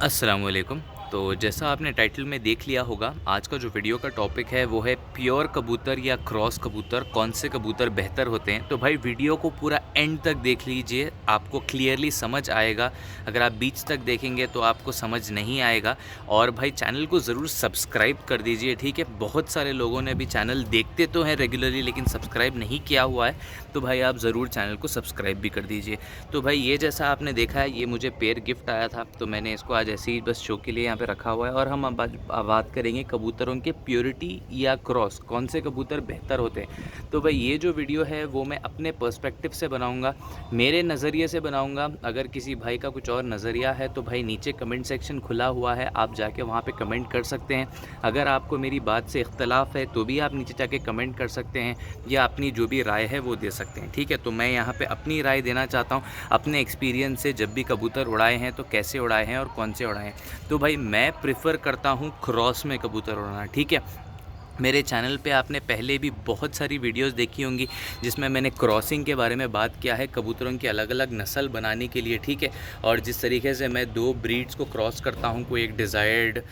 अस्सलाम वालेकुम। तो जैसा आपने टाइटल में देख लिया होगा, आज का जो वीडियो का टॉपिक है वो है प्योर कबूतर या क्रॉस कबूतर, कौन से कबूतर बेहतर होते हैं। तो भाई वीडियो को पूरा एंड तक देख लीजिए, आपको क्लियरली समझ आएगा। अगर आप बीच तक देखेंगे तो आपको समझ नहीं आएगा। और भाई चैनल को ज़रूर सब्सक्राइब कर दीजिए, ठीक है। बहुत सारे लोगों ने अभी चैनल देखते तो हैं रेगुलरली, लेकिन सब्सक्राइब नहीं किया हुआ है, तो भाई आप ज़रूर चैनल को सब्सक्राइब भी कर दीजिए। तो भाई ये जैसा आपने देखा है, ये मुझे पेयर गिफ्ट आया था, तो मैंने इसको आज ऐसे ही बस शो के लिए यहाँ पे रखा हुआ है। और हम अब आज बात करेंगे कबूतरों के प्योरिटी या क्रॉस, कौन से कबूतर बेहतर होते हैं। तो भाई ये जो वीडियो है वो मैं अपने पर्सपेक्टिव से बनाऊंगा, मेरे नज़रिए से बनाऊंगा। अगर किसी भाई का कुछ और नज़रिया है तो भाई नीचे कमेंट सेक्शन खुला हुआ है, आप जाके वहाँ पे कमेंट कर सकते हैं। अगर आपको मेरी बात से इख्तलाफ है तो भी आप नीचे जाके कमेंट कर सकते हैं, या अपनी जो भी राय है वो दे सकते हैं, ठीक है। तो मैं यहाँ पे अपनी राय देना चाहता हूँ अपने एक्सपीरियंस से, जब भी कबूतर उड़ाए हैं तो कैसे उड़ाए हैं और कौन से उड़ाए हैं। तो भाई मैं प्रेफर करता हूँ क्रॉस में कबूतर उड़ाना, ठीक है। मेरे चैनल पे आपने पहले भी बहुत सारी वीडियोस देखी होंगी जिसमें मैंने क्रॉसिंग के बारे में बात किया है, कबूतरों की अलग अलग नस्ल बनाने के लिए, ठीक है। और जिस तरीके से मैं दो ब्रीड्स को क्रॉस करता हूँ, कोई एक डिज़ायर्ड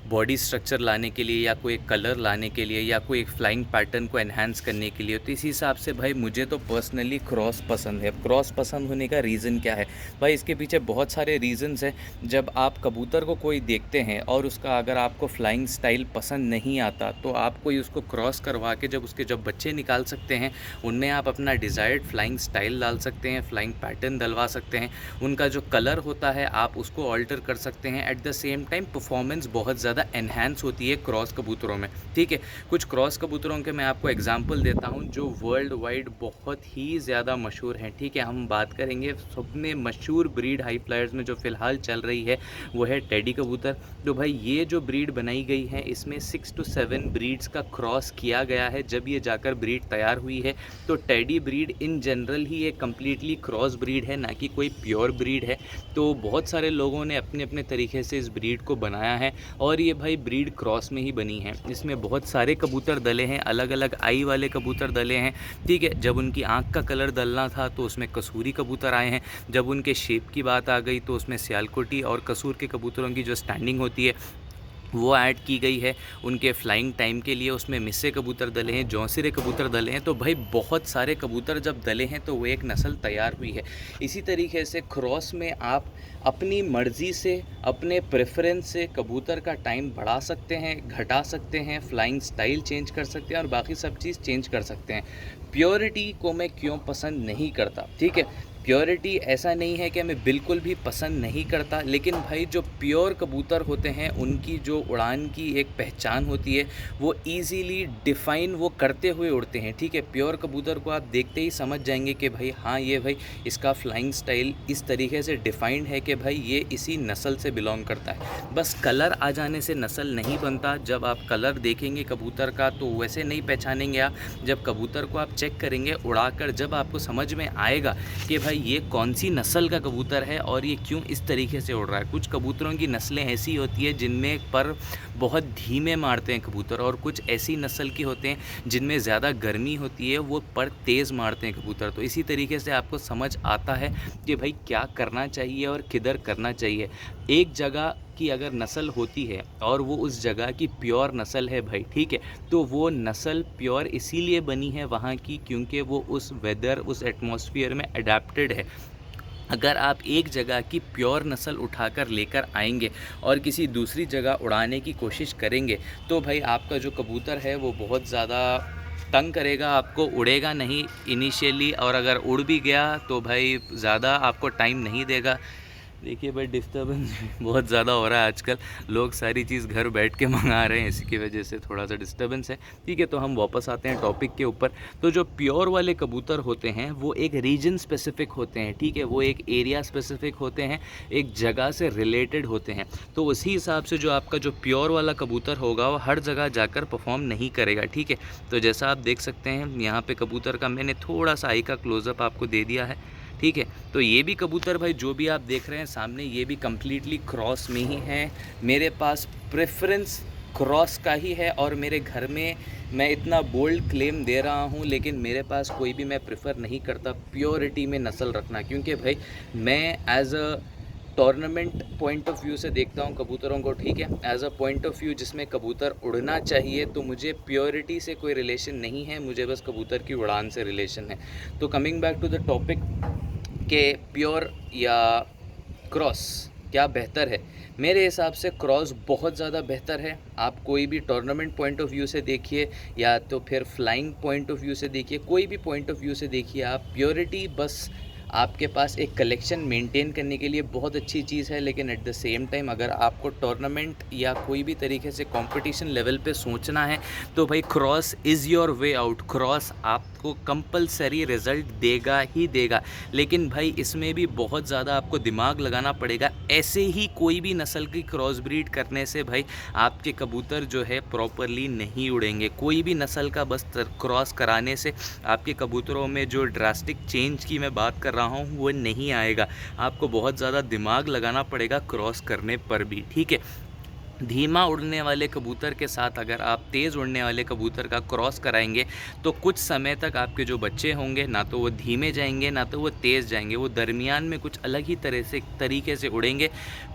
बॉडी स्ट्रक्चर लाने के लिए, या कोई एक कलर लाने के लिए, या कोई एक फ्लाइंग पैटर्न को एनहांस करने के लिए, तो इस हिसाब से भाई मुझे तो पर्सनली क्रॉस पसंद है। क्रॉस पसंद होने का रीज़न क्या है भाई, इसके पीछे बहुत सारे रीज़न्स हैं। जब आप कबूतर को कोई देखते हैं और उसका अगर आपको फ्लाइंग स्टाइल पसंद नहीं आता, तो आप कोई उसको क्रॉस करवा के जब बच्चे निकाल सकते हैं, उनमें आप अपना डिज़ायर्ड फ्लाइंग स्टाइल डाल सकते हैं, फ्लाइंग पैटर्न डलवा सकते हैं। उनका जो कलर होता है आप उसको ऑल्टर कर सकते हैं। At the same time performance बहुत ज़्यादा एनहांस होती है क्रॉस कबूतरों में, ठीक है। कुछ क्रॉस कबूतरों के मैं आपको एग्जांपल देता हूं जो वर्ल्ड वाइड बहुत ही ज़्यादा मशहूर हैं, ठीक है। हम बात करेंगे सबने मशहूर ब्रीड हाई फ्लायर्स में जो फ़िलहाल चल रही है वो है टेडी कबूतर। तो भाई ये जो ब्रीड बनाई गई है इसमें 6 to 7 ब्रीड्स का क्रॉस किया गया है। जब ये जाकर ब्रीड तैयार हुई है तो टेडी ब्रीड इन जनरल ही एक कम्प्लीटली क्रॉस ब्रीड है, ना कि कोई प्योर ब्रीड है। तो बहुत सारे लोगों ने अपने अपने तरीके से इस ब्रीड को बनाया है, और ये भाई ब्रीड क्रॉस में ही बनी है। इसमें बहुत सारे कबूतर दले हैं, अलग अलग आई वाले कबूतर दले हैं, ठीक है। जब उनकी आँख का कलर डलना था तो उसमें कसूरी कबूतर आए हैं। जब उनके शेप की बात आ गई तो उसमें सियालकोटी और कसूर के कबूतरों की जो स्टैंडिंग होती है वो ऐड की गई है। उनके फ्लाइंग टाइम के लिए उसमें मिस्से कबूतर दले हैं, जौंसिरे कबूतर दले हैं। तो भाई बहुत सारे कबूतर जब दले हैं तो वो एक नस्ल तैयार हुई है। इसी तरीके से क्रॉस में आप अपनी मर्ज़ी से, अपने प्रेफरेंस से कबूतर का टाइम बढ़ा सकते हैं, घटा सकते हैं, फ्लाइंग स्टाइल चेंज कर सकते हैं और बाकी सब चीज़ चेंज कर सकते हैं। प्योरिटी को मैं क्यों पसंद नहीं करता, ठीक है। प्योरिटी ऐसा नहीं है कि मैं बिल्कुल भी पसंद नहीं करता, लेकिन भाई जो प्योर कबूतर होते हैं उनकी जो उड़ान की एक पहचान होती है वो इजीली डिफ़ाइन वो करते हुए उड़ते हैं, ठीक है। प्योर कबूतर को आप देखते ही समझ जाएंगे कि भाई हाँ ये भाई इसका फ्लाइंग स्टाइल इस तरीके से डिफ़ाइंड है कि भाई ये इसी नस्ल से बिलोंग करता है। बस कलर आ जाने से नस्ल नहीं बनता। जब आप कलर देखेंगे कबूतर का तो वैसे नहीं पहचानेंगे आप। जब कबूतर को आप चेक करेंगे उड़ाकर, जब आपको समझ में आएगा कि भाई ये कौन सी नस्ल का कबूतर है और ये क्यों इस तरीके से उड़ रहा है। कुछ कबूतरों की नस्लें ऐसी होती है जिनमें पर बहुत धीमे मारते हैं कबूतर, और कुछ ऐसी नस्ल की होते हैं जिनमें ज़्यादा गर्मी होती है, वो पर तेज़ मारते हैं कबूतर। तो इसी तरीके से आपको समझ आता है कि भाई क्या करना चाहिए और किधर करना चाहिए। एक जगह की अगर नस्ल होती है और वो उस जगह की प्योर नस्ल है भाई, ठीक है, तो वो नस्ल प्योर इसीलिए बनी है वहाँ की क्योंकि वो उस वेदर, उस एटमॉस्फेयर में अडेप्टेड है। अगर आप एक जगह की प्योर नस्ल उठाकर लेकर आएंगे और किसी दूसरी जगह उड़ाने की कोशिश करेंगे तो भाई आपका जो कबूतर है वो बहुत ज़्यादा तंग करेगा, आपको उड़ेगा नहीं इनिशियली, और अगर उड़ भी गया तो भाई ज़्यादा आपको टाइम नहीं देगा। देखिए भाई डिस्टर्बेंस बहुत ज़्यादा हो रहा है आजकल, लोग सारी चीज़ घर बैठ के मंगा रहे हैं, इसी की वजह से थोड़ा सा डिस्टर्बेंस है, ठीक है। तो हम वापस आते हैं टॉपिक के ऊपर। तो जो प्योर वाले कबूतर होते हैं वो एक रीजन स्पेसिफिक होते हैं, ठीक है, वो एक एरिया स्पेसिफिक होते हैं, एक जगह से रिलेटेड होते हैं। तो उसी हिसाब से जो आपका जो प्योर वाला कबूतर होगा वो हर जगह जाकर परफॉर्म नहीं करेगा, ठीक है। तो जैसा आप देख सकते हैं यहाँ पे कबूतर का मैंने थोड़ा सा आई का क्लोज़अप आपको दे दिया है, ठीक है। तो ये भी कबूतर भाई जो भी आप देख रहे हैं सामने, ये भी कम्प्लीटली क्रॉस में ही है। मेरे पास प्रेफरेंस क्रॉस का ही है, और मेरे घर में मैं इतना बोल्ड क्लेम दे रहा हूँ लेकिन मेरे पास कोई भी, मैं प्रेफर नहीं करता प्योरिटी में नस्ल रखना, क्योंकि भाई मैं as a tournament point of view से देखता हूँ कबूतरों को, ठीक है, as a point of view जिसमें कबूतर उड़ना चाहिए, तो मुझे प्योरिटी से कोई रिलेशन नहीं है, मुझे बस कबूतर की उड़ान से रिलेशन है। तो coming back to the topic के प्योर या क्रॉस क्या बेहतर है, मेरे हिसाब से क्रॉस बहुत ज़्यादा बेहतर है। आप कोई भी टूर्नामेंट पॉइंट ऑफ व्यू से देखिए या तो फिर फ्लाइंग पॉइंट ऑफ व्यू से देखिए, कोई भी पॉइंट ऑफ व्यू से देखिए आप, प्योरिटी बस आपके पास एक कलेक्शन मेंटेन करने के लिए बहुत अच्छी चीज़ है, लेकिन एट द सेम टाइम अगर आपको टूर्नामेंट या कोई भी तरीके से कंपटीशन लेवल पे सोचना है तो भाई cross is your way out. Cross आपको कंपलसरी रिज़ल्ट देगा ही देगा, लेकिन भाई इसमें भी बहुत ज़्यादा आपको दिमाग लगाना पड़ेगा। ऐसे ही कोई भी नस्ल की क्रॉस ब्रीड करने से भाई आपके कबूतर जो है प्रॉपरली नहीं उड़ेंगे। कोई भी नस्ल का बस क्रॉस कराने से आपके कबूतरों में जो ड्रास्टिक चेंज की मैं बात कर रहा हूँ वो नहीं आएगा। आपको बहुत ज़्यादा दिमाग लगाना पड़ेगा क्रॉस करने पर भी, ठीक है। धीमा उड़ने वाले कबूतर के साथ अगर आप तेज़ उड़ने वाले कबूतर का क्रॉस कराएंगे तो कुछ समय तक आपके जो बच्चे होंगे ना तो वो धीमे जाएंगे ना तो वो तेज़ जाएंगे, वो दरमियान में कुछ अलग ही तरीके से उड़ेंगे।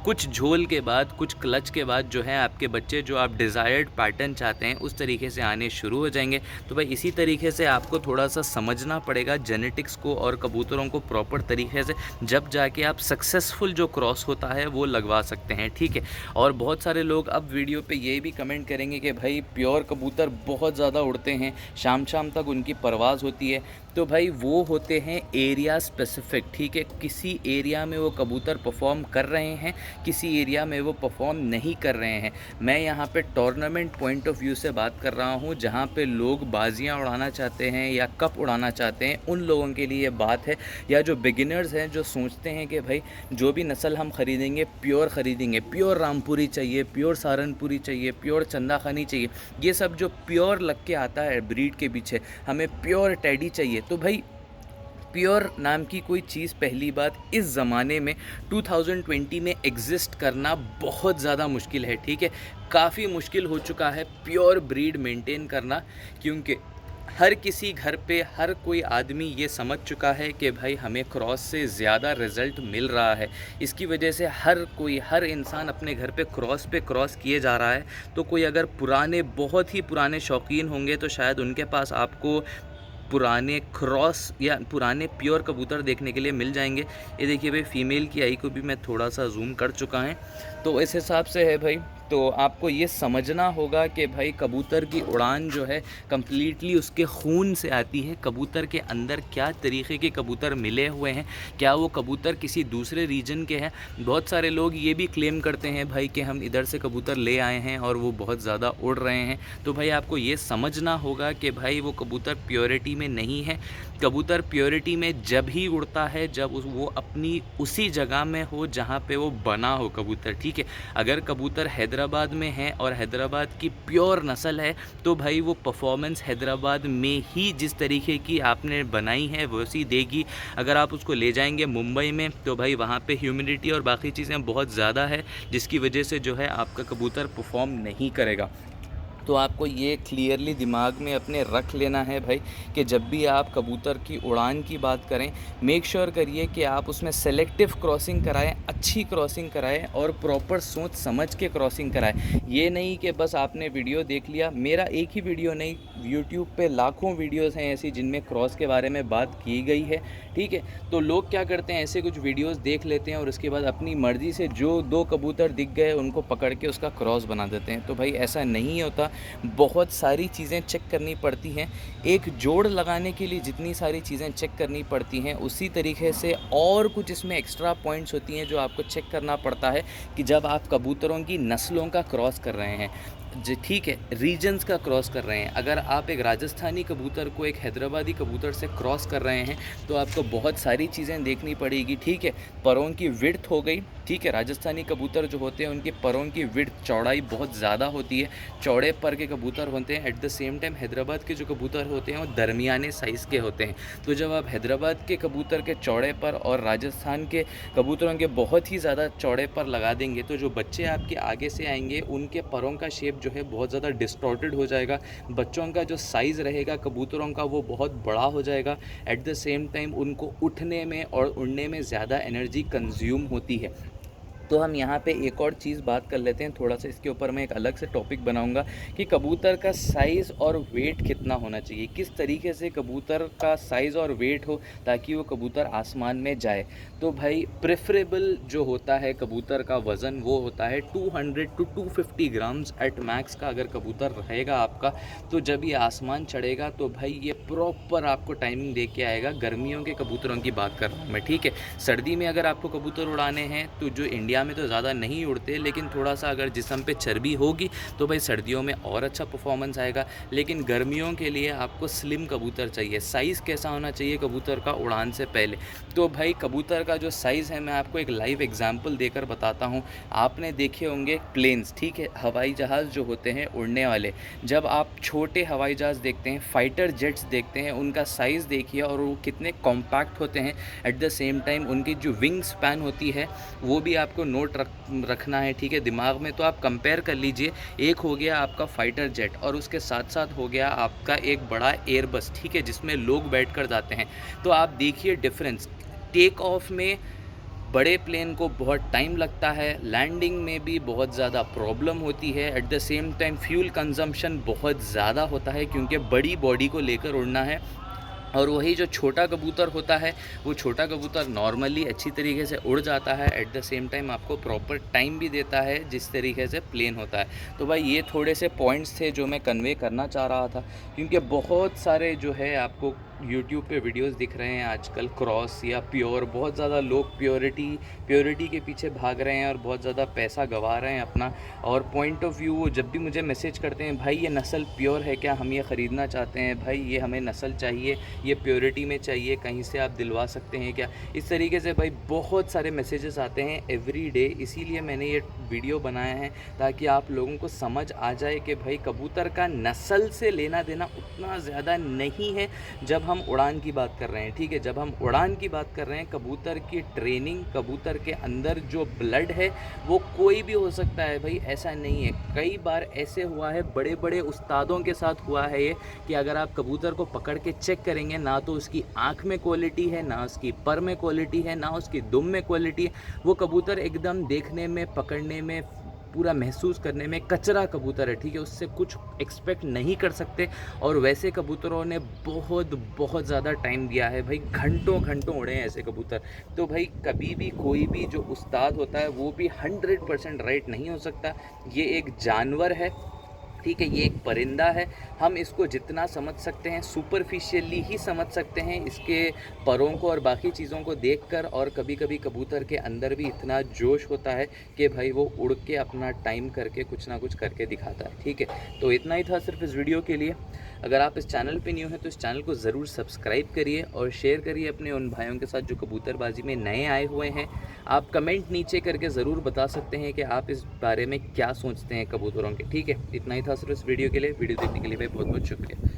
कुछ झोल के बाद, कुछ क्लच के बाद जो है आपके बच्चे जो आप डिज़ायर्ड पैटर्न चाहते हैं उस तरीके से आने शुरू हो जाएंगे। तो भाई इसी तरीके से आपको थोड़ा सा समझना पड़ेगा जेनेटिक्स को और कबूतरों को प्रॉपर तरीके से, जब जाके आप सक्सेसफुल जो क्रॉस होता है वो लगवा सकते हैं, ठीक है। और बहुत सारे लोग अब वीडियो पे ये भी कमेंट करेंगे कि भाई प्योर कबूतर बहुत ज़्यादा उड़ते हैं, शाम शाम तक उनकी परवाज़ होती है। तो भाई वो होते हैं एरिया स्पेसिफिक, ठीक है। किसी एरिया में वो कबूतर परफॉर्म कर रहे हैं, किसी एरिया में वो परफॉर्म नहीं कर रहे हैं। मैं यहाँ पे टूर्नामेंट पॉइंट ऑफ व्यू से बात कर रहा हूँ, जहाँ पे लोग बाजियाँ उड़ाना चाहते हैं या कप उड़ाना चाहते हैं, उन लोगों के लिए ये बात है। या जो बिगिनर्स हैं जो सोचते हैं कि भाई जो भी नस्ल हम ख़रीदेंगे प्योर ख़रीदेंगे, प्योर रामपुरी चाहिए, प्योर सहारनपुरी चाहिए, प्योर चंदा खानी चाहिए, ये सब जो प्योर लग के आता है ब्रीड के पीछे, हमें प्योर टेडी चाहिए। तो भाई प्योर नाम की कोई चीज़ पहली बात इस ज़माने में 2020 में एग्जिस्ट करना बहुत ज़्यादा मुश्किल है, ठीक है। काफ़ी मुश्किल हो चुका है प्योर ब्रीड मेंटेन करना, क्योंकि हर किसी घर पे हर कोई आदमी ये समझ चुका है कि भाई हमें क्रॉस से ज़्यादा रिज़ल्ट मिल रहा है। इसकी वजह से हर इंसान अपने घर पे क्रॉस किए जा रहा है। तो कोई अगर बहुत ही पुराने शौकीन होंगे तो शायद उनके पास आपको पुराने क्रॉस या पुराने प्योर कबूतर देखने के लिए मिल जाएंगे। ये देखिए भाई, फीमेल की आई को भी मैं थोड़ा सा जूम कर चुका है, तो इस हिसाब से है भाई। तो आपको ये समझना होगा कि भाई कबूतर की उड़ान जो है कम्प्लीटली उसके खून से आती है। कबूतर के अंदर क्या तरीक़े के कबूतर मिले हुए हैं, क्या वो कबूतर किसी दूसरे रीजन के हैं। बहुत सारे लोग ये भी क्लेम करते हैं भाई कि हम इधर से कबूतर ले आए हैं और वो बहुत ज़्यादा उड़ रहे हैं। तो भाई आपको ये समझना होगा कि भाई वो कबूतर प्योरिटी में नहीं है। कबूतर प्योरिटी में जब ही उड़ता है जब वो अपनी उसी जगह में हो जहाँ पे वो बना हो कबूतर, ठीक है। अगर कबूतर हैदराबाद में है और हैदराबाद की प्योर नस्ल है तो भाई वो परफॉर्मेंस हैदराबाद में ही जिस तरीके की आपने बनाई है वैसी देगी। अगर आप उसको ले जाएंगे मुंबई में तो भाई वहाँ पे ह्यूमिडिटी और बाकी चीज़ें बहुत ज़्यादा है, जिसकी वजह से जो है आपका कबूतर परफॉर्म नहीं करेगा। तो आपको ये क्लियरली दिमाग में अपने रख लेना है भाई कि जब भी आप कबूतर की उड़ान की बात करें, मेक श्योर करिए कि आप उसमें सेलेक्टिव क्रॉसिंग कराएं, अच्छी क्रॉसिंग कराएं और प्रॉपर सोच समझ के क्रॉसिंग कराएं। ये नहीं कि बस आपने वीडियो देख लिया, मेरा एक ही वीडियो नहीं, यूट्यूब पे लाखों वीडियोस हैं ऐसी जिनमें क्रॉस के बारे में बात की गई है, ठीक है। तो लोग क्या करते हैं, ऐसे कुछ वीडियोस देख लेते हैं और उसके बाद अपनी मर्ज़ी से जो दो कबूतर दिख गए उनको पकड़ के उसका क्रॉस बना देते हैं। तो भाई ऐसा नहीं होता, बहुत सारी चीज़ें चेक करनी पड़ती हैं। एक जोड़ लगाने के लिए जितनी सारी चीज़ें चेक करनी पड़ती हैं उसी तरीके से और कुछ इसमें एक्स्ट्रा पॉइंट्स होती हैं जो आपको चेक करना पड़ता है कि जब आप कबूतरों की नस्लों का क्रॉस कर रहे हैं, ठीक है, रीजन्स का क्रॉस कर रहे हैं। अगर आप एक राजस्थानी कबूतर को एक हैदराबादी कबूतर से क्रॉस कर रहे हैं तो आपको बहुत सारी चीज़ें देखनी पड़ेगी, ठीक है। परों की विड्थ हो गई, ठीक है। राजस्थानी कबूतर जो होते हैं उनके परों की विड्थ, चौड़ाई बहुत ज़्यादा होती है, चौड़े पर के कबूतर होते हैं। At the same time Hyderabad के जो कबूतर होते हैं वो दरमियाने साइज़ के होते हैं। तो जब आप हैदराबाद के कबूतर के चौड़े पर और राजस्थान के कबूतरों के बहुत ही ज़्यादा चौड़े पर लगा देंगे तो जो बच्चे आपके आगे से आएंगे उनके परों का शेप जो है बहुत ज़्यादा डिस्टॉर्टेड हो जाएगा। बच्चों का जो साइज़ रहेगा कबूतरों का वो बहुत बड़ा हो जाएगा। एट द सेम टाइम उनको उठने में और उड़ने में ज़्यादा एनर्जी कंज्यूम होती है। तो हम यहाँ पे एक और चीज़ बात कर लेते हैं, थोड़ा सा इसके ऊपर मैं एक अलग से टॉपिक बनाऊंगा कि कबूतर का साइज़ और वेट कितना होना चाहिए, किस तरीके से कबूतर का साइज़ और वेट हो ताकि वो कबूतर आसमान में जाए। तो भाई प्रेफरेबल जो होता है कबूतर का वज़न वो होता है 200 टू 250 ग्राम्स एट मैक्स का। अगर कबूतर रहेगा आपका तो जब ये आसमान चढ़ेगा तो भाई ये प्रॉपर आपको टाइमिंग दे के आएगा। गर्मियों के कबूतरों की बात कर रहा हूँ मैं, ठीक है। सर्दी में अगर आपको कबूतर उड़ाने हैं तो जो इंडिया में तो ज़्यादा नहीं उड़ते, लेकिन थोड़ा सा अगर जिस्म पे चर्बी होगी तो भाई सर्दियों में और अच्छा परफॉर्मेंस आएगा। लेकिन गर्मियों के लिए आपको स्लिम कबूतर चाहिए। साइज़ कैसा होना चाहिए कबूतर का उड़ान से पहले? तो भाई कबूतर का जो साइज़ है मैं आपको एक लाइव एग्जांपल देकर बताता हूँ। आपने देखे होंगे प्लेन्स, ठीक है, हवाई जहाज़ जो होते हैं उड़ने वाले। जब आप छोटे हवाई जहाज़ देखते हैं, फाइटर जेट्स देखते हैं, उनका साइज़ देखिए और वो कितने कॉम्पैक्ट होते हैं। एट द सेम टाइम उनकी जो विंग स्पैन होती है वो भी आपको नोट रखना है, ठीक है, दिमाग में। तो आप कंपेयर कर लीजिए, एक हो गया आपका फाइटर जेट और उसके साथ साथ हो गया आपका एक बड़ा एयरबस, ठीक है, जिसमें लोग बैठ कर जाते हैं। तो आप देखिए डिफरेंस। टेक ऑफ में बड़े प्लेन को बहुत टाइम लगता है, लैंडिंग में भी बहुत ज़्यादा प्रॉब्लम होती है। At the same time fuel consumption बहुत ज़्यादा होता है क्योंकि बड़ी बॉडी को लेकर उड़ना है। और वही जो छोटा कबूतर होता है वो छोटा कबूतर नॉर्मली अच्छी तरीके से उड़ जाता है, एट द सेम टाइम आपको प्रॉपर टाइम भी देता है जिस तरीके से प्लेन होता है। तो भाई ये थोड़े से पॉइंट्स थे जो मैं कन्वे करना चाह रहा था, क्योंकि बहुत सारे जो है आपको यूट्यूब पे वीडियोस दिख रहे हैं आजकल क्रॉस या प्योर। बहुत ज़्यादा लोग प्योरिटी के पीछे भाग रहे हैं और बहुत ज़्यादा पैसा गंवा रहे हैं अपना। और पॉइंट ऑफ व्यू वो जब भी मुझे मैसेज करते हैं, भाई ये नस्ल प्योर है क्या, हम ये ख़रीदना चाहते हैं, भाई ये हमें नस्ल चाहिए, ये प्योरिटी में चाहिए, कहीं से आप दिलवा सकते हैं क्या, इस तरीके से भाई बहुत सारे मैसेजेस आते हैं एवरी डे। इसीलिए मैंने ये वीडियो बनाया है ताकि आप लोगों को समझ आ जाए कि भाई कबूतर का नस्ल से लेना देना उतना ज़्यादा नहीं है जब हम उड़ान की बात कर रहे हैं, ठीक है। जब हम उड़ान की बात कर रहे हैं, कबूतर की ट्रेनिंग, कबूतर के अंदर जो ब्लड है वो कोई भी हो सकता है भाई, ऐसा नहीं है। कई बार ऐसे हुआ है, बड़े बड़े उस्तादों के साथ हुआ है ये, कि अगर आप कबूतर को पकड़ के चेक करेंगे ना तो उसकी आँख में क्वालिटी है, ना उसकी पर में क्वालिटी है, ना उसकी दुम में क्वालिटी है। वो कबूतर एकदम देखने में, पकड़ने में, पूरा महसूस करने में कचरा कबूतर है, ठीक है, उससे कुछ एक्सपेक्ट नहीं कर सकते। और वैसे कबूतरों ने बहुत बहुत ज़्यादा टाइम दिया है भाई, घंटों घंटों उड़े हैं ऐसे कबूतर। तो भाई कभी भी कोई भी जो उस्ताद होता है वो भी 100% राइट नहीं हो सकता। ये एक जानवर है, ठीक है, ये एक परिंदा है। हम इसको जितना समझ सकते हैं सुपरफिशियली ही समझ सकते हैं, इसके परों को और बाकी चीज़ों को देखकर। और कभी कभी कबूतर के अंदर भी इतना जोश होता है कि भाई वो उड़ के अपना टाइम करके कुछ ना कुछ करके दिखाता है, ठीक है। तो इतना ही था सिर्फ इस वीडियो के लिए। अगर आप इस चैनल पे न्यू हैं तो इस चैनल को ज़रूर सब्सक्राइब करिए और शेयर करिए अपने उन भाइयों के साथ जो कबूतरबाजी में नए आए हुए हैं। आप कमेंट नीचे करके ज़रूर बता सकते हैं कि आप इस बारे में क्या सोचते हैं कबूतरों के, ठीक है। इतना ही था सिर्फ इस वीडियो के लिए। वीडियो देखने के लिए भाई बहुत बहुत शुक्रिया।